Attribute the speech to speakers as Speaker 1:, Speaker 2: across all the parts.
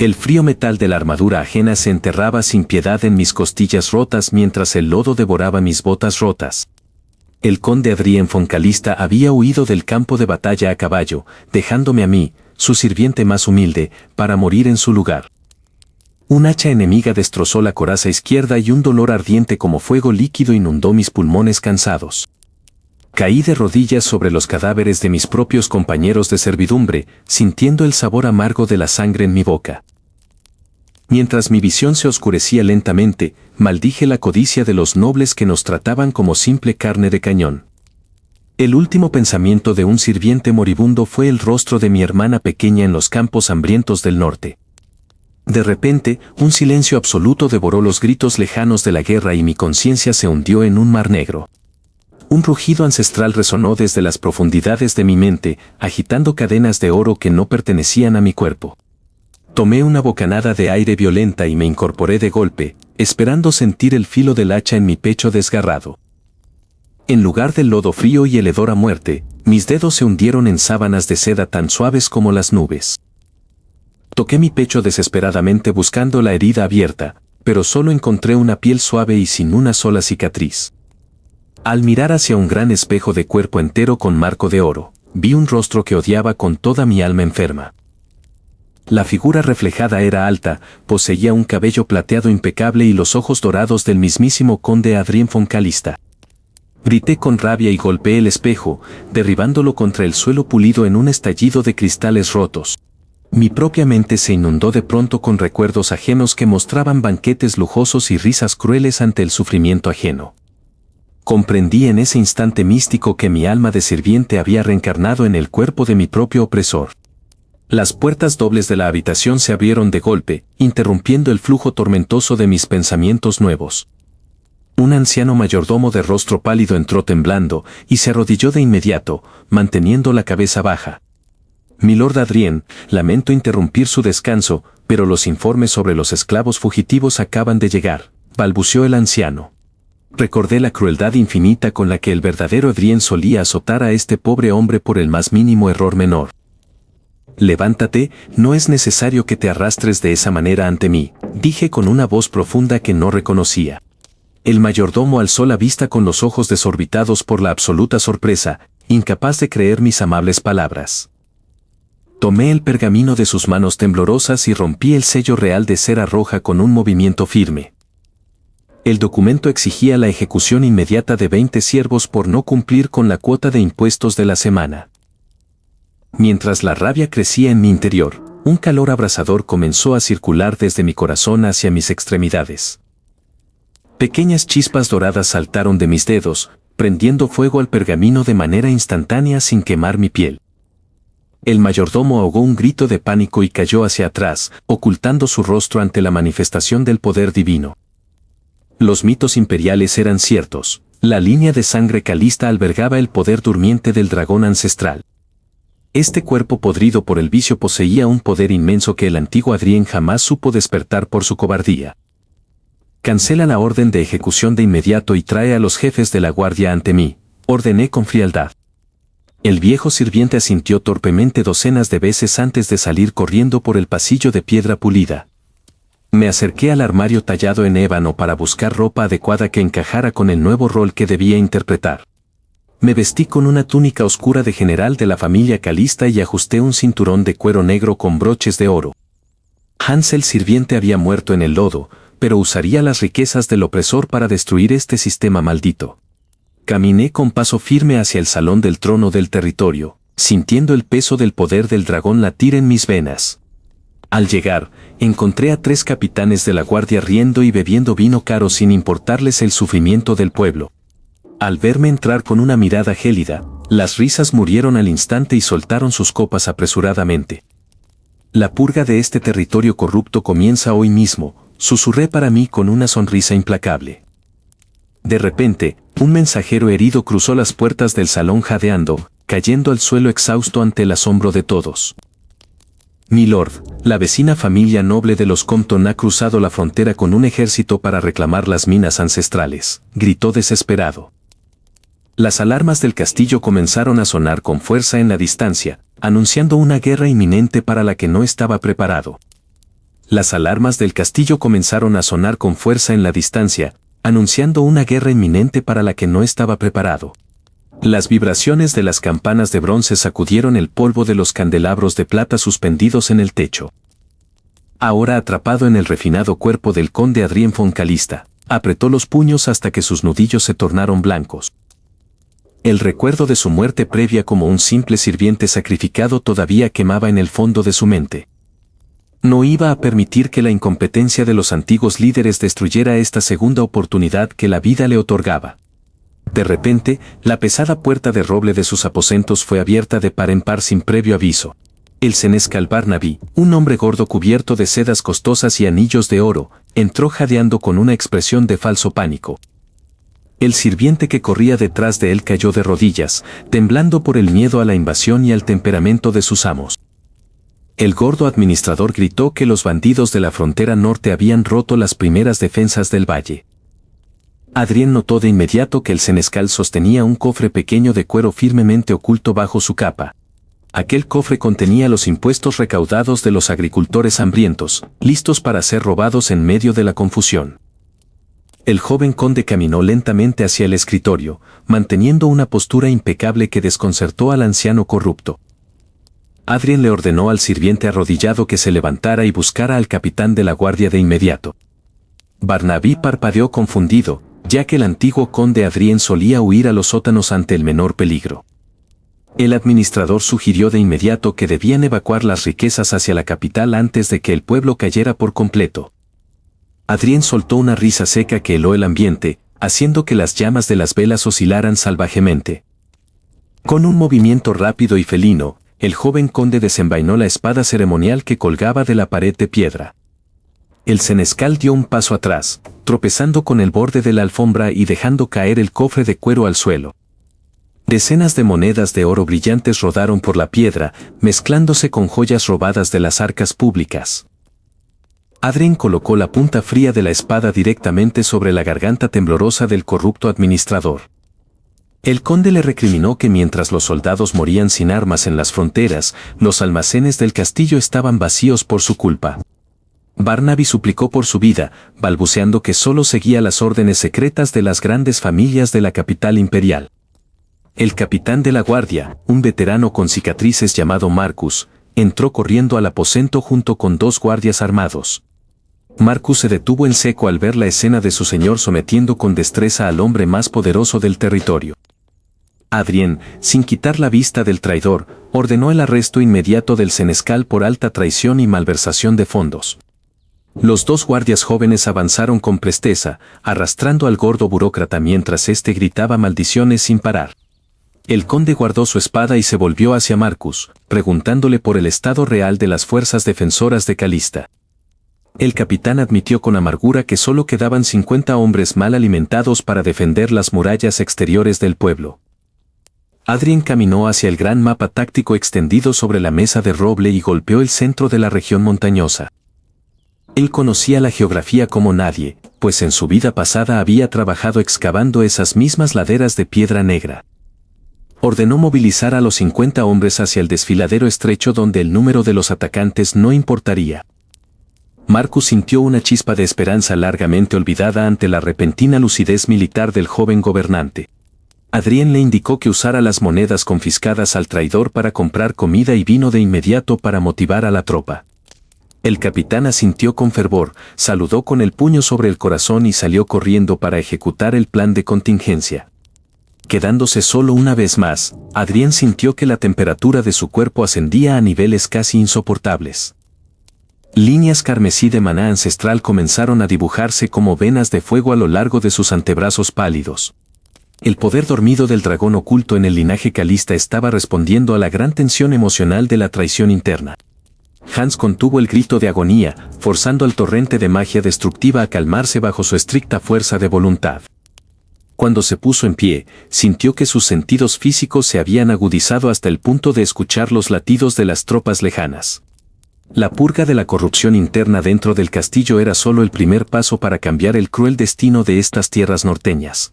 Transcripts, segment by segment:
Speaker 1: El frío metal de la armadura ajena se enterraba sin piedad en mis costillas rotas mientras el lodo devoraba mis botas rotas. El conde Adrien Foncalista había huido del campo de batalla a caballo, dejándome a mí, su sirviente más humilde, para morir en su lugar. Un hacha enemiga destrozó la coraza izquierda y un dolor ardiente como fuego líquido inundó mis pulmones cansados. Caí de rodillas sobre los cadáveres de mis propios compañeros de servidumbre, sintiendo el sabor amargo de la sangre en mi boca. Mientras mi visión se oscurecía lentamente, maldije la codicia de los nobles que nos trataban como simple carne de cañón. El último pensamiento de un sirviente moribundo fue el rostro de mi hermana pequeña en los campos hambrientos del norte. De repente, un silencio absoluto devoró los gritos lejanos de la guerra y mi conciencia se hundió en un mar negro. Un rugido ancestral resonó desde las profundidades de mi mente, agitando cadenas de oro que no pertenecían a mi cuerpo. Tomé una bocanada de aire violenta y me incorporé de golpe, esperando sentir el filo del hacha en mi pecho desgarrado. En lugar del lodo frío y el hedor a muerte, mis dedos se hundieron en sábanas de seda tan suaves como las nubes. Toqué mi pecho desesperadamente buscando la herida abierta, pero solo encontré una piel suave y sin una sola cicatriz. Al mirar hacia un gran espejo de cuerpo entero con marco de oro, vi un rostro que odiaba con toda mi alma enferma. La figura reflejada era alta, poseía un cabello plateado impecable y los ojos dorados del mismísimo conde Adrien Foncalista. Grité con rabia y golpeé el espejo, derribándolo contra el suelo pulido en un estallido de cristales rotos. Mi propia mente se inundó de pronto con recuerdos ajenos que mostraban banquetes lujosos y risas crueles ante el sufrimiento ajeno. Comprendí en ese instante místico que mi alma de sirviente había reencarnado en el cuerpo de mi propio opresor. Las puertas dobles de la habitación se abrieron de golpe, interrumpiendo el flujo tormentoso de mis pensamientos nuevos. Un anciano mayordomo de rostro pálido entró temblando y se arrodilló de inmediato, manteniendo la cabeza baja. Milord Adrien, lamento interrumpir su descanso, pero los informes sobre los esclavos fugitivos acaban de llegar, balbuceó el anciano. Recordé la crueldad infinita con la que el verdadero Adrien solía azotar a este pobre hombre por el más mínimo error menor. Levántate, no es necesario que te arrastres de esa manera ante mí, dije con una voz profunda que no reconocía. El mayordomo alzó la vista con los ojos desorbitados por la absoluta sorpresa, incapaz de creer mis amables palabras. Tomé el pergamino de sus manos temblorosas y rompí el sello real de cera roja con un movimiento firme. El documento exigía la ejecución inmediata de 20 siervos por no cumplir con la cuota de impuestos de la semana. Mientras la rabia crecía en mi interior, un calor abrasador comenzó a circular desde mi corazón hacia mis extremidades. Pequeñas chispas doradas saltaron de mis dedos, prendiendo fuego al pergamino de manera instantánea sin quemar mi piel. El mayordomo ahogó un grito de pánico y cayó hacia atrás, ocultando su rostro ante la manifestación del poder divino. Los mitos imperiales eran ciertos, la línea de sangre calista albergaba el poder durmiente del dragón ancestral. Este cuerpo podrido por el vicio poseía un poder inmenso que el antiguo Adrien jamás supo despertar por su cobardía. Cancela la orden de ejecución de inmediato y trae a los jefes de la guardia ante mí, ordené con frialdad. El viejo sirviente asintió torpemente docenas de veces antes de salir corriendo por el pasillo de piedra pulida. Me acerqué al armario tallado en ébano para buscar ropa adecuada que encajara con el nuevo rol que debía interpretar. Me vestí con una túnica oscura de general de la familia Calista y ajusté un cinturón de cuero negro con broches de oro. Hans el sirviente había muerto en el lodo, pero usaría las riquezas del opresor para destruir este sistema maldito. Caminé con paso firme hacia el salón del trono del territorio, sintiendo el peso del poder del dragón latir en mis venas. Al llegar, encontré a 3 capitanes de la guardia riendo y bebiendo vino caro sin importarles el sufrimiento del pueblo. Al verme entrar con una mirada gélida, las risas murieron al instante y soltaron sus copas apresuradamente. La purga de este territorio corrupto comienza hoy mismo, susurré para mí con una sonrisa implacable. De repente, un mensajero herido cruzó las puertas del salón jadeando, cayendo al suelo exhausto ante el asombro de todos. Milord, la vecina familia noble de los Compton ha cruzado la frontera con un ejército para reclamar las minas ancestrales, gritó desesperado. Las alarmas del castillo comenzaron a sonar con fuerza en la distancia, anunciando una guerra inminente para la que no estaba preparado. Las alarmas del castillo comenzaron a sonar con fuerza en la distancia, anunciando una guerra inminente para la que no estaba preparado. Las vibraciones de las campanas de bronce sacudieron el polvo de los candelabros de plata suspendidos en el techo. Ahora atrapado en el refinado cuerpo del conde Adrien Foncalista, apretó los puños hasta que sus nudillos se tornaron blancos. El recuerdo de su muerte previa como un simple sirviente sacrificado todavía quemaba en el fondo de su mente. No iba a permitir que la incompetencia de los antiguos líderes destruyera esta segunda oportunidad que la vida le otorgaba. De repente, la pesada puerta de roble de sus aposentos fue abierta de par en par sin previo aviso. El senescal Barnaby, un hombre gordo cubierto de sedas costosas y anillos de oro, entró jadeando con una expresión de falso pánico. El sirviente que corría detrás de él cayó de rodillas, temblando por el miedo a la invasión y al temperamento de sus amos. El gordo administrador gritó que los bandidos de la frontera norte habían roto las primeras defensas del valle. Adrien notó de inmediato que el senescal sostenía un cofre pequeño de cuero firmemente oculto bajo su capa. Aquel cofre contenía los impuestos recaudados de los agricultores hambrientos, listos para ser robados en medio de la confusión. El joven conde caminó lentamente hacia el escritorio, manteniendo una postura impecable que desconcertó al anciano corrupto. Adrien le ordenó al sirviente arrodillado que se levantara y buscara al capitán de la guardia de inmediato. Barnaby parpadeó confundido, ya que el antiguo conde Adrien solía huir a los sótanos ante el menor peligro. El administrador sugirió de inmediato que debían evacuar las riquezas hacia la capital antes de que el pueblo cayera por completo. Adrien soltó una risa seca que heló el ambiente, haciendo que las llamas de las velas oscilaran salvajemente. Con un movimiento rápido y felino, el joven conde desenvainó la espada ceremonial que colgaba de la pared de piedra. El senescal dio un paso atrás, tropezando con el borde de la alfombra y dejando caer el cofre de cuero al suelo. Decenas de monedas de oro brillantes rodaron por la piedra, mezclándose con joyas robadas de las arcas públicas. Adrien colocó la punta fría de la espada directamente sobre la garganta temblorosa del corrupto administrador. El conde le recriminó que mientras los soldados morían sin armas en las fronteras, los almacenes del castillo estaban vacíos por su culpa. Barnaby suplicó por su vida, balbuceando que solo seguía las órdenes secretas de las grandes familias de la capital imperial. El capitán de la guardia, un veterano con cicatrices llamado Marcus, entró corriendo al aposento junto con 2 guardias armados. Marcus se detuvo en seco al ver la escena de su señor sometiendo con destreza al hombre más poderoso del territorio. Adrien, sin quitar la vista del traidor, ordenó el arresto inmediato del senescal por alta traición y malversación de fondos. Los 2 guardias jóvenes avanzaron con presteza, arrastrando al gordo burócrata mientras éste gritaba maldiciones sin parar. El conde guardó su espada y se volvió hacia Marcus, preguntándole por el estado real de las fuerzas defensoras de Calista. El capitán admitió con amargura que solo quedaban 50 hombres mal alimentados para defender las murallas exteriores del pueblo. Adrien caminó hacia el gran mapa táctico extendido sobre la mesa de roble y golpeó el centro de la región montañosa. Él conocía la geografía como nadie, pues en su vida pasada había trabajado excavando esas mismas laderas de piedra negra. Ordenó movilizar a los 50 hombres hacia el desfiladero estrecho donde el número de los atacantes no importaría. Marcus sintió una chispa de esperanza largamente olvidada ante la repentina lucidez militar del joven gobernante. Adrien le indicó que usara las monedas confiscadas al traidor para comprar comida y vino de inmediato para motivar a la tropa. El capitán asintió con fervor, saludó con el puño sobre el corazón y salió corriendo para ejecutar el plan de contingencia. Quedándose solo una vez más, Adrien sintió que la temperatura de su cuerpo ascendía a niveles casi insoportables. Líneas carmesí de maná ancestral comenzaron a dibujarse como venas de fuego a lo largo de sus antebrazos pálidos. El poder dormido del dragón oculto en el linaje calista estaba respondiendo a la gran tensión emocional de la traición interna. Hans contuvo el grito de agonía, forzando al torrente de magia destructiva a calmarse bajo su estricta fuerza de voluntad. Cuando se puso en pie, sintió que sus sentidos físicos se habían agudizado hasta el punto de escuchar los latidos de las tropas lejanas. La purga de la corrupción interna dentro del castillo era solo el primer paso para cambiar el cruel destino de estas tierras norteñas.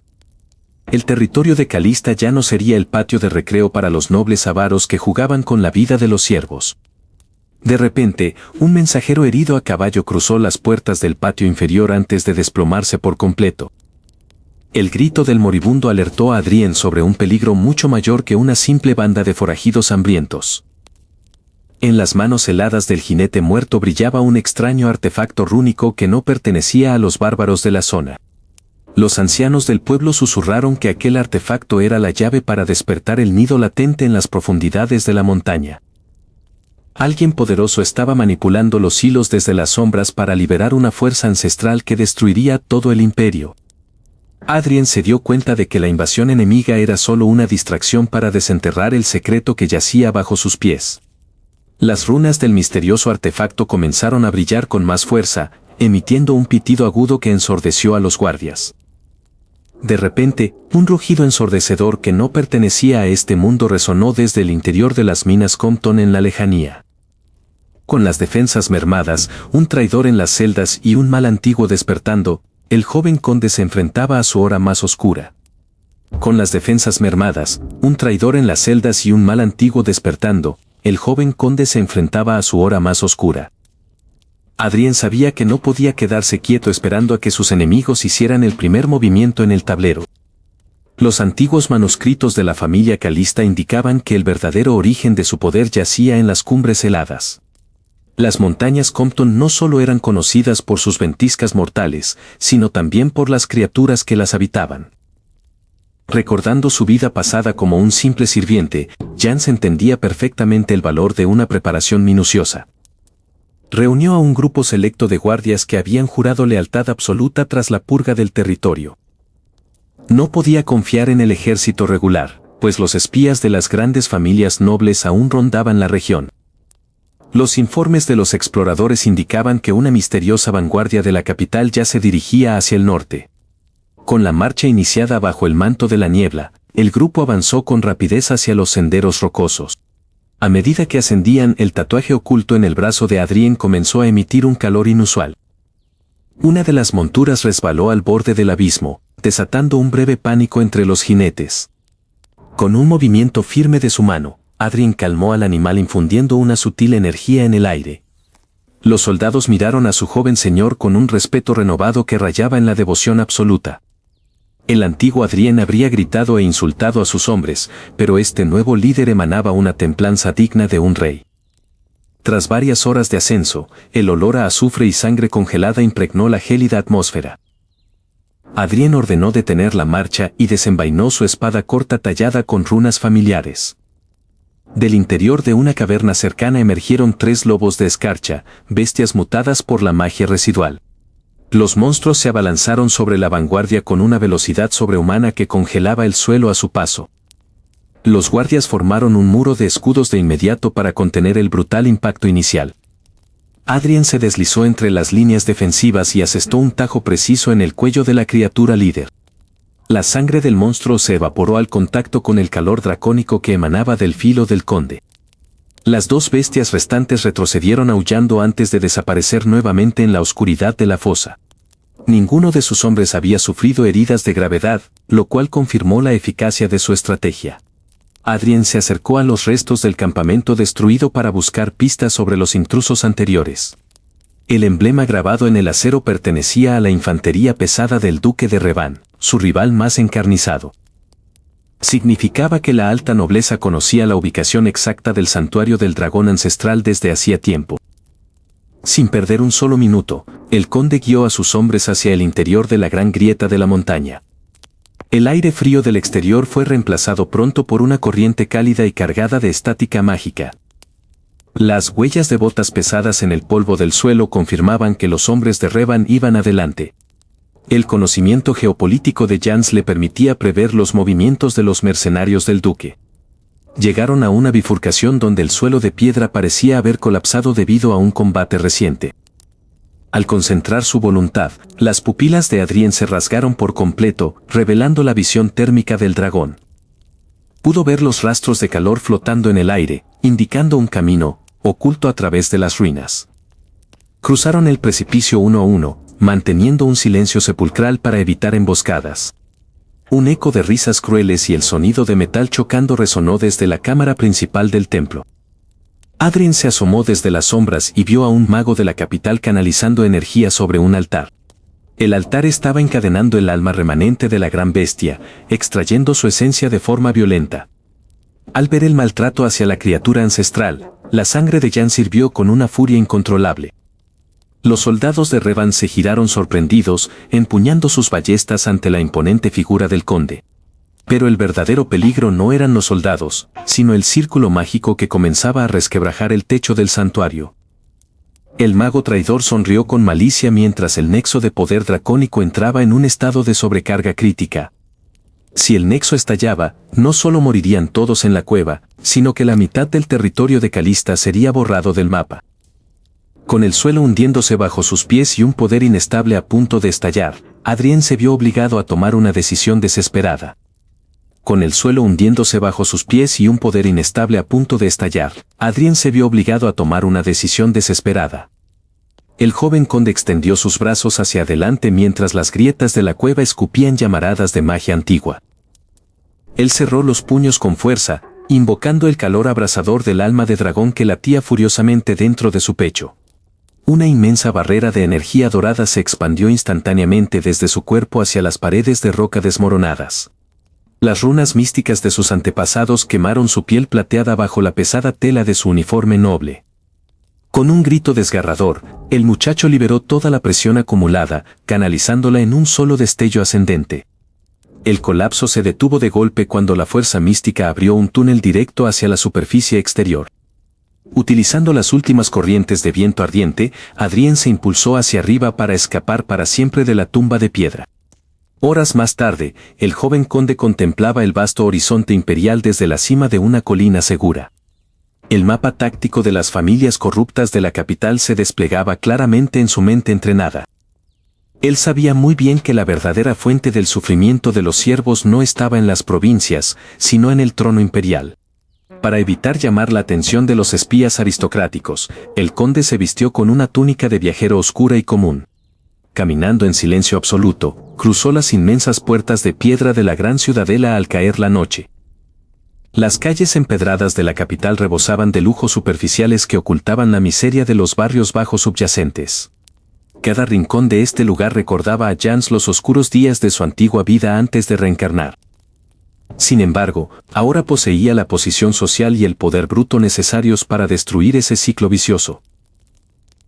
Speaker 1: El territorio de Calista ya no sería el patio de recreo para los nobles avaros que jugaban con la vida de los siervos. De repente, un mensajero herido a caballo cruzó las puertas del patio inferior antes de desplomarse por completo. El grito del moribundo alertó a Adrien sobre un peligro mucho mayor que una simple banda de forajidos hambrientos. En las manos heladas del jinete muerto brillaba un extraño artefacto rúnico que no pertenecía a los bárbaros de la zona. Los ancianos del pueblo susurraron que aquel artefacto era la llave para despertar el nido latente en las profundidades de la montaña. Alguien poderoso estaba manipulando los hilos desde las sombras para liberar una fuerza ancestral que destruiría todo el imperio. Adrien se dio cuenta de que la invasión enemiga era solo una distracción para desenterrar el secreto que yacía bajo sus pies. Las runas del misterioso artefacto comenzaron a brillar con más fuerza, emitiendo un pitido agudo que ensordeció a los guardias. De repente, un rugido ensordecedor que no pertenecía a este mundo resonó desde el interior de las minas Compton en la lejanía. Con las defensas mermadas, un traidor en las celdas y un mal antiguo despertando, el joven conde se enfrentaba a su hora más oscura. Con las defensas mermadas, un traidor en las celdas y un mal antiguo despertando, el joven conde se enfrentaba a su hora más oscura. Adrien sabía que no podía quedarse quieto esperando a que sus enemigos hicieran el primer movimiento en el tablero. Los antiguos manuscritos de la familia Calista indicaban que el verdadero origen de su poder yacía en las cumbres heladas. Las montañas Compton no solo eran conocidas por sus ventiscas mortales, sino también por las criaturas que las habitaban. Recordando su vida pasada como un simple sirviente, Jans entendía perfectamente el valor de una preparación minuciosa. Reunió a un grupo selecto de guardias que habían jurado lealtad absoluta tras la purga del territorio. No podía confiar en el ejército regular, pues los espías de las grandes familias nobles aún rondaban la región. Los informes de los exploradores indicaban que una misteriosa vanguardia de la capital ya se dirigía hacia el norte. Con la marcha iniciada bajo el manto de la niebla, el grupo avanzó con rapidez hacia los senderos rocosos. A medida que ascendían, el tatuaje oculto en el brazo de Adrien comenzó a emitir un calor inusual. Una de las monturas resbaló al borde del abismo, desatando un breve pánico entre los jinetes. Con un movimiento firme de su mano, Adrien calmó al animal infundiendo una sutil energía en el aire. Los soldados miraron a su joven señor con un respeto renovado que rayaba en la devoción absoluta. El antiguo Adrien habría gritado e insultado a sus hombres, pero este nuevo líder emanaba una templanza digna de un rey. Tras varias horas de ascenso, el olor a azufre y sangre congelada impregnó la gélida atmósfera. Adrien ordenó detener la marcha y desenvainó su espada corta tallada con runas familiares. Del interior de una caverna cercana emergieron 3 lobos de escarcha, bestias mutadas por la magia residual. Los monstruos se abalanzaron sobre la vanguardia con una velocidad sobrehumana que congelaba el suelo a su paso. Los guardias formaron un muro de escudos de inmediato para contener el brutal impacto inicial. Adrien se deslizó entre las líneas defensivas y asestó un tajo preciso en el cuello de la criatura líder. La sangre del monstruo se evaporó al contacto con el calor dracónico que emanaba del filo del conde. Las 2 bestias restantes retrocedieron aullando antes de desaparecer nuevamente en la oscuridad de la fosa. Ninguno de sus hombres había sufrido heridas de gravedad, lo cual confirmó la eficacia de su estrategia. Adrien se acercó a los restos del campamento destruido para buscar pistas sobre los intrusos anteriores. El emblema grabado en el acero pertenecía a la infantería pesada del duque de Revan, su rival más encarnizado. Significaba que la alta nobleza conocía la ubicación exacta del santuario del dragón ancestral desde hacía tiempo. Sin perder un solo minuto, el conde guió a sus hombres hacia el interior de la gran grieta de la montaña. El aire frío del exterior fue reemplazado pronto por una corriente cálida y cargada de estática mágica. Las huellas de botas pesadas en el polvo del suelo confirmaban que los hombres de Revan iban adelante. El conocimiento geopolítico de Jans le permitía prever los movimientos de los mercenarios del duque. Llegaron a una bifurcación donde el suelo de piedra parecía haber colapsado debido a un combate reciente. Al concentrar su voluntad, las pupilas de Adrien se rasgaron por completo, revelando la visión térmica del dragón. Pudo ver los rastros de calor flotando en el aire, indicando un camino, oculto a través de las ruinas. Cruzaron el precipicio uno a uno, manteniendo un silencio sepulcral para evitar emboscadas. Un eco de risas crueles y el sonido de metal chocando resonó desde la cámara principal del templo. Adrien se asomó desde las sombras y vio a un mago de la capital canalizando energía sobre un altar. El altar estaba encadenando el alma remanente de la gran bestia, extrayendo su esencia de forma violenta. Al ver el maltrato hacia la criatura ancestral, la sangre de Jan hirvió con una furia incontrolable. Los soldados de Revan se giraron sorprendidos, empuñando sus ballestas ante la imponente figura del conde. Pero el verdadero peligro no eran los soldados, sino el círculo mágico que comenzaba a resquebrajar el techo del santuario. El mago traidor sonrió con malicia mientras el nexo de poder dracónico entraba en un estado de sobrecarga crítica. Si el nexo estallaba, no solo morirían todos en la cueva, sino que la mitad del territorio de Calista sería borrado del mapa. Con el suelo hundiéndose bajo sus pies y un poder inestable a punto de estallar, Adrien se vio obligado a tomar una decisión desesperada. Con el suelo hundiéndose bajo sus pies y un poder inestable a punto de estallar, Adrien se vio obligado a tomar una decisión desesperada. El joven conde extendió sus brazos hacia adelante mientras las grietas de la cueva escupían llamaradas de magia antigua. Él cerró los puños con fuerza, invocando el calor abrasador del alma de dragón que latía furiosamente dentro de su pecho. Una inmensa barrera de energía dorada se expandió instantáneamente desde su cuerpo hacia las paredes de roca desmoronadas. Las runas místicas de sus antepasados quemaron su piel plateada bajo la pesada tela de su uniforme noble. Con un grito desgarrador, el muchacho liberó toda la presión acumulada, canalizándola en un solo destello ascendente. El colapso se detuvo de golpe cuando la fuerza mística abrió un túnel directo hacia la superficie exterior. Utilizando las últimas corrientes de viento ardiente, Adrien se impulsó hacia arriba para escapar para siempre de la tumba de piedra. Horas más tarde, el joven conde contemplaba el vasto horizonte imperial desde la cima de una colina segura. El mapa táctico de las familias corruptas de la capital se desplegaba claramente en su mente entrenada. Él sabía muy bien que la verdadera fuente del sufrimiento de los siervos no estaba en las provincias, sino en el trono imperial. Para evitar llamar la atención de los espías aristocráticos, el conde se vistió con una túnica de viajero oscura y común. Caminando en silencio absoluto, cruzó las inmensas puertas de piedra de la gran ciudadela al caer la noche. Las calles empedradas de la capital rebosaban de lujos superficiales que ocultaban la miseria de los barrios bajos subyacentes. Cada rincón de este lugar recordaba a Jans los oscuros días de su antigua vida antes de reencarnar. Sin embargo, ahora poseía la posición social y el poder bruto necesarios para destruir ese ciclo vicioso.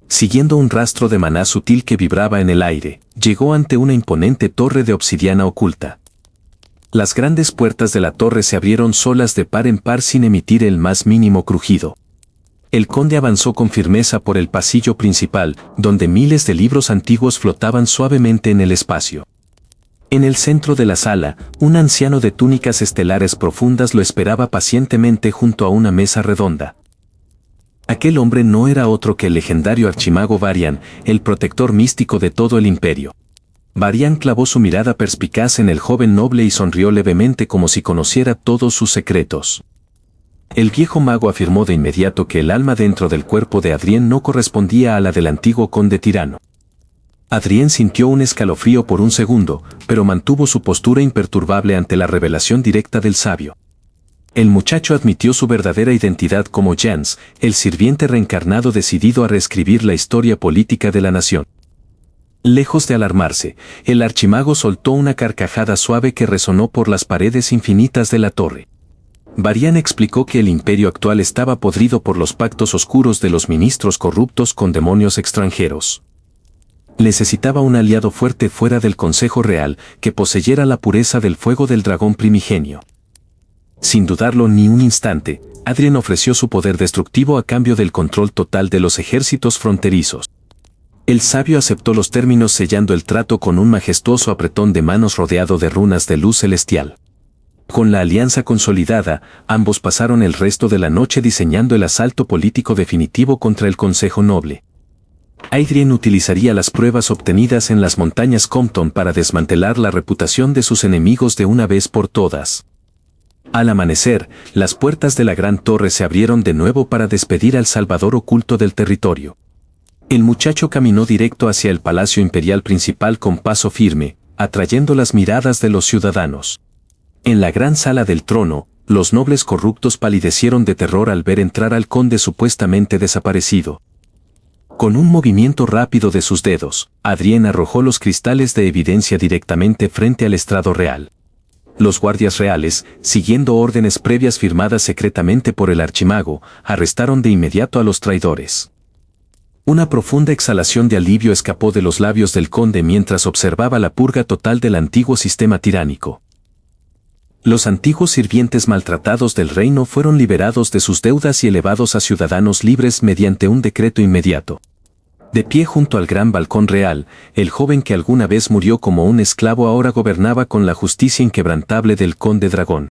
Speaker 1: Siguiendo un rastro de maná sutil que vibraba en el aire, llegó ante una imponente torre de obsidiana oculta. Las grandes puertas de la torre se abrieron solas de par en par sin emitir el más mínimo crujido. El conde avanzó con firmeza por el pasillo principal, donde miles de libros antiguos flotaban suavemente en el espacio. En el centro de la sala, un anciano de túnicas estelares profundas lo esperaba pacientemente junto a una mesa redonda. Aquel hombre no era otro que el legendario archimago Varian, el protector místico de todo el imperio. Varian clavó su mirada perspicaz en el joven noble y sonrió levemente como si conociera todos sus secretos. El viejo mago afirmó de inmediato que el alma dentro del cuerpo de Adrien no correspondía a la del antiguo conde tirano. Adrien sintió un escalofrío por un segundo, pero mantuvo su postura imperturbable ante la revelación directa del sabio. El muchacho admitió su verdadera identidad como Jans, el sirviente reencarnado decidido a reescribir la historia política de la nación. Lejos de alarmarse, el archimago soltó una carcajada suave que resonó por las paredes infinitas de la torre. Varian explicó que el imperio actual estaba podrido por los pactos oscuros de los ministros corruptos con demonios extranjeros. Necesitaba un aliado fuerte fuera del Consejo Real que poseyera la pureza del fuego del dragón primigenio. Sin dudarlo ni un instante, Adrien ofreció su poder destructivo a cambio del control total de los ejércitos fronterizos. El sabio aceptó los términos sellando el trato con un majestuoso apretón de manos rodeado de runas de luz celestial. Con la alianza consolidada, ambos pasaron el resto de la noche diseñando el asalto político definitivo contra el Consejo Noble. Adrien utilizaría las pruebas obtenidas en las montañas Compton para desmantelar la reputación de sus enemigos de una vez por todas. Al amanecer, las puertas de la gran torre se abrieron de nuevo para despedir al salvador oculto del territorio. El muchacho caminó directo hacia el palacio imperial principal con paso firme, atrayendo las miradas de los ciudadanos. En la gran sala del trono, Los nobles corruptos palidecieron de terror al ver entrar al conde supuestamente desaparecido. Con un movimiento rápido de sus dedos, Adrien arrojó los cristales de evidencia directamente frente al estrado real. Los guardias reales, siguiendo órdenes previas firmadas secretamente por el archimago, arrestaron de inmediato a los traidores. Una profunda exhalación de alivio escapó de los labios del conde mientras observaba la purga total del antiguo sistema tiránico. Los antiguos sirvientes maltratados del reino fueron liberados de sus deudas y elevados a ciudadanos libres mediante un decreto inmediato. De pie junto al gran balcón real, el joven que alguna vez murió como un esclavo ahora gobernaba con la justicia inquebrantable del conde dragón.